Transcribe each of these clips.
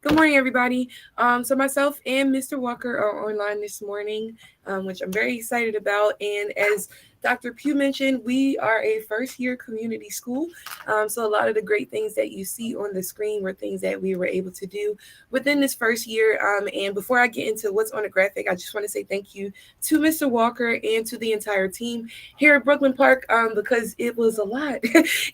Good morning, everybody. So myself and Mr. Walker are online this morning, which I'm very excited about. And as Dr. Pugh mentioned, we are a first-year community school. So a lot of the great things that you see on the screen were things that we were able to do within this first year. And before I get into what's on the graphic, I just want to say thank you to Mr. Walker and to the entire team here at Brooklyn Park because it was a lot.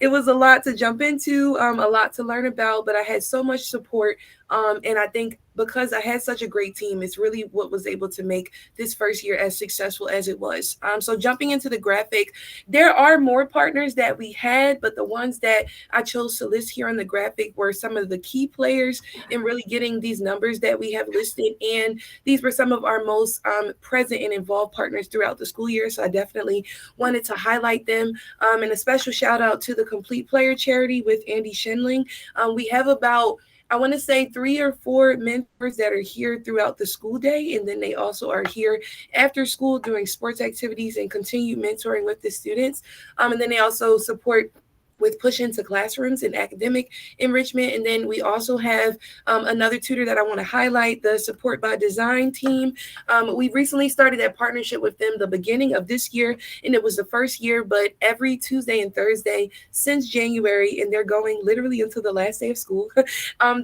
It was a lot to jump into, a lot to learn about, but I had so much support and I think because I had such a great team, it's really what was able to make this first year as successful as it was. So jumping into the graphic, there are more partners that we had, but the ones that I chose to list here on the graphic were some of the key players in really getting these numbers that we have listed. And these were some of our most present and involved partners throughout the school year. So I definitely wanted to highlight them. And a special shout out to the Complete Player Charity with Andy Shinling. We have about I want to say three or four mentors that are here throughout the school day, and then they also are here after school doing sports activities and continue mentoring with the students. And then they also support with push into classrooms and academic enrichment. And then we also have another tutor that I want to highlight, the Support by Design team. We recently started that partnership with them the beginning of this year, and it was the first year, but every Tuesday and Thursday since January, and they're going literally until the last day of school.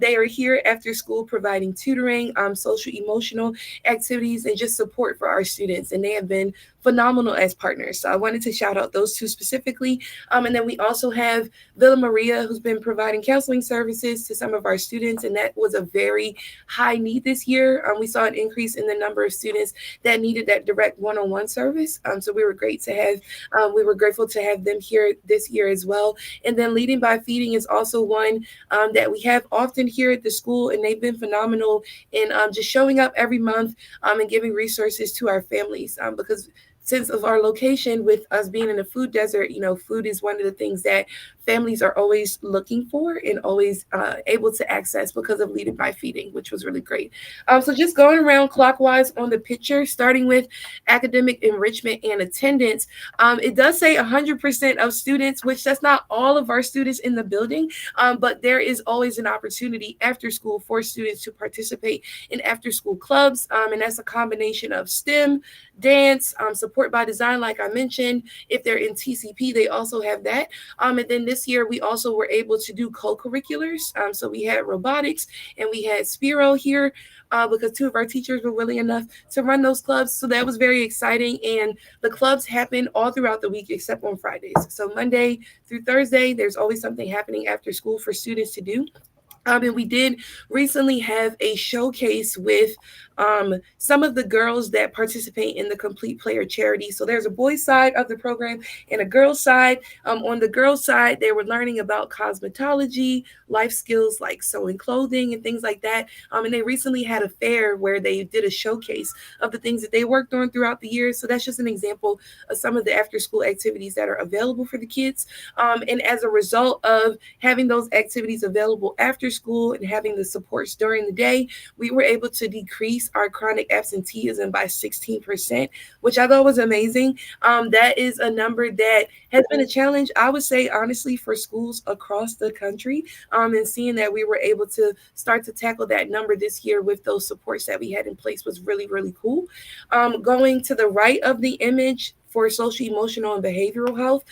They are here after school providing tutoring, social emotional activities, and just support for our students. And they have been phenomenal as partners. So I wanted to shout out those two specifically. And then we also have Villa Maria, who's been providing counseling services to some of our students. And that was a very high need this year. We saw an increase in the number of students that needed that direct one-on-one service. So we were grateful to have them here this year as well. And then Leading by Feeding is also one that we have often here at the school, and they've been phenomenal in just showing up every month and giving resources to our families because since of our location with us being in a food desert, food is one of the things that families are always looking for and always able to access because of Leading by Feeding, which was really great. So just going around clockwise on the picture, starting with academic enrichment and attendance, it does say 100% of students, which that's not all of our students in the building, but there is always an opportunity after school for students to participate in after school clubs, and that's a combination of STEM, dance, support by design, like I mentioned. If they're in TCP, they also have that. And then this year, we also were able to do co-curriculars. So we had robotics and we had Spiro here because two of our teachers were willing enough to run those clubs. So that was very exciting. And the clubs happen all throughout the week except on Fridays. So Monday through Thursday, there's always something happening after school for students to do. And we did recently have a showcase with some of the girls that participate in the Complete Player Charity. So there's a boys' side of the program and a girls' side. On the girls' side, they were learning about cosmetology, life skills like sewing clothing and things like that. And they recently had a fair where they did a showcase of the things that they worked on throughout the year. So that's just an example of some of the after school activities that are available for the kids. And as a result of having those activities available after school and having the supports during the day, we were able to decrease our chronic absenteeism by 16%, which I thought was amazing. That is a number that has been a challenge, I would say, honestly, for schools across the country. And seeing that we were able to start to tackle that number this year with those supports that we had in place was really, really cool. Going to the right of the image, for social, emotional, and behavioral health.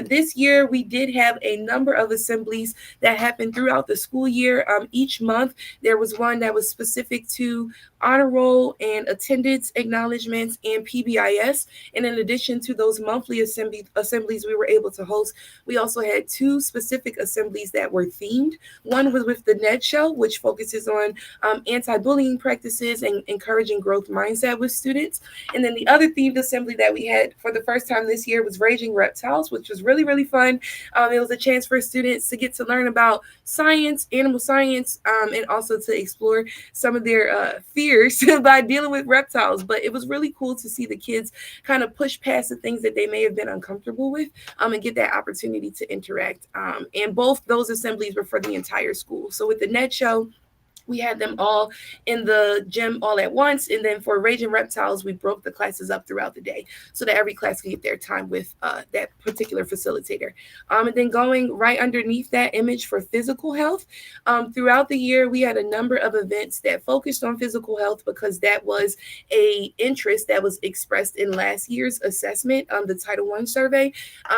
This year, we did have a number of assemblies that happened throughout the school year. Each month, there was one that was specific to honor roll and attendance acknowledgments and PBIS. And in addition to those monthly assemblies we were able to host, we also had two specific assemblies that were themed. One was with the NED Show, which focuses on anti-bullying practices and encouraging growth mindset with students. And then the other themed assembly that we had for the first time this year was Raging Reptiles, which was really, really fun. It was a chance for students to get to learn about science, animal science, and also to explore some of their fears by dealing with reptiles. But it was really cool to see the kids kind of push past the things that they may have been uncomfortable with and get that opportunity to interact. And both those assemblies were for the entire school. So with the NED Show, We had them all in the gym all at once. And then for Raging Reptiles, we broke the classes up throughout the day so that every class could get their time with that particular facilitator. And then going right underneath that image for physical health, throughout the year, we had a number of events that focused on physical health because that was a interest that was expressed in last year's assessment, the Title I survey.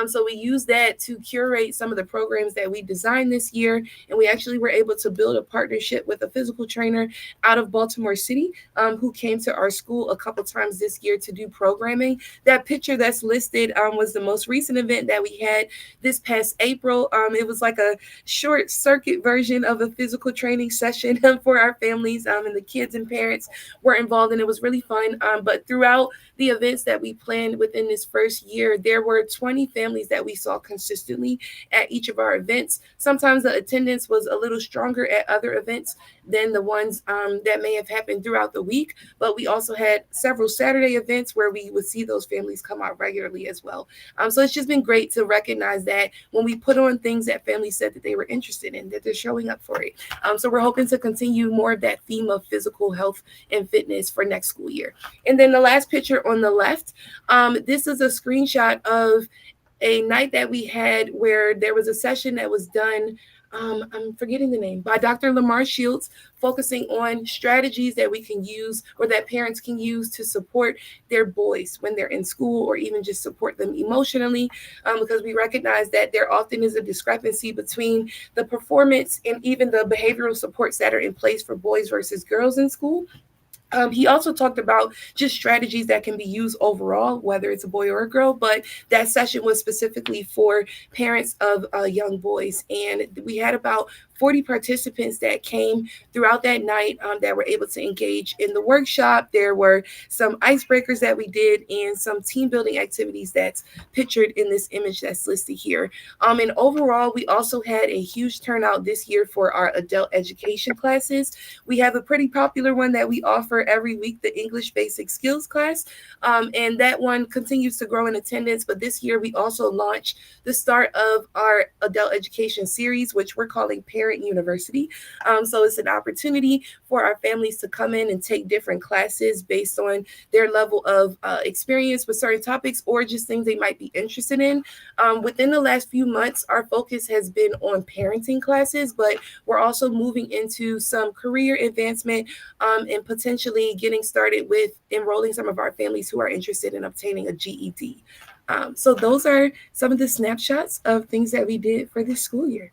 So we used that to curate some of the programs that we designed this year, and we actually were able to build a partnership with a physical trainer out of Baltimore City, who came to our school a couple times this year to do programming. That picture that's listed was the most recent event that we had this past April. It was like a short circuit version of a physical training session for our families, and the kids and parents were involved, and it was really fun. But throughout the events that we planned within this first year, there were 20 families that we saw consistently at each of our events. Sometimes the attendance was a little stronger at other events than the ones that may have happened throughout the week, but we also had several Saturday events where we would see those families come out regularly as well. So it's just been great to recognize that when we put on things that families said that they were interested in, that they're showing up for it. So we're hoping to continue more of that theme of physical health and fitness for next school year. And then the last picture on the left, this is a screenshot of a night that we had where there was a session that was done, I'm forgetting the name, by Dr. Lamar Shields, focusing on strategies that we can use or that parents can use to support their boys when they're in school, or even just support them emotionally, because we recognize that there often is a discrepancy between the performance and even the behavioral supports that are in place for boys versus girls in school. He also talked about just strategies that can be used overall, whether it's a boy or a girl, but that session was specifically for parents of young boys. And we had about 40 participants that came throughout that night, that were able to engage in the workshop. There were some icebreakers that we did and some team building activities that's pictured in this image that's listed here. And overall, we also had a huge turnout this year for our adult education classes. We have a pretty popular one that we offer every week, the English Basic Skills class. And that one continues to grow in attendance. But this year, we also launched the start of our adult education series, which we're calling Parent University. So it's an opportunity for our families to come in and take different classes based on their level of experience with certain topics or just things they might be interested in. Within the last few months, our focus has been on parenting classes, but we're also moving into some career advancement, and potentially getting started with enrolling some of our families who are interested in obtaining a GED. So those are some of the snapshots of things that we did for this school year.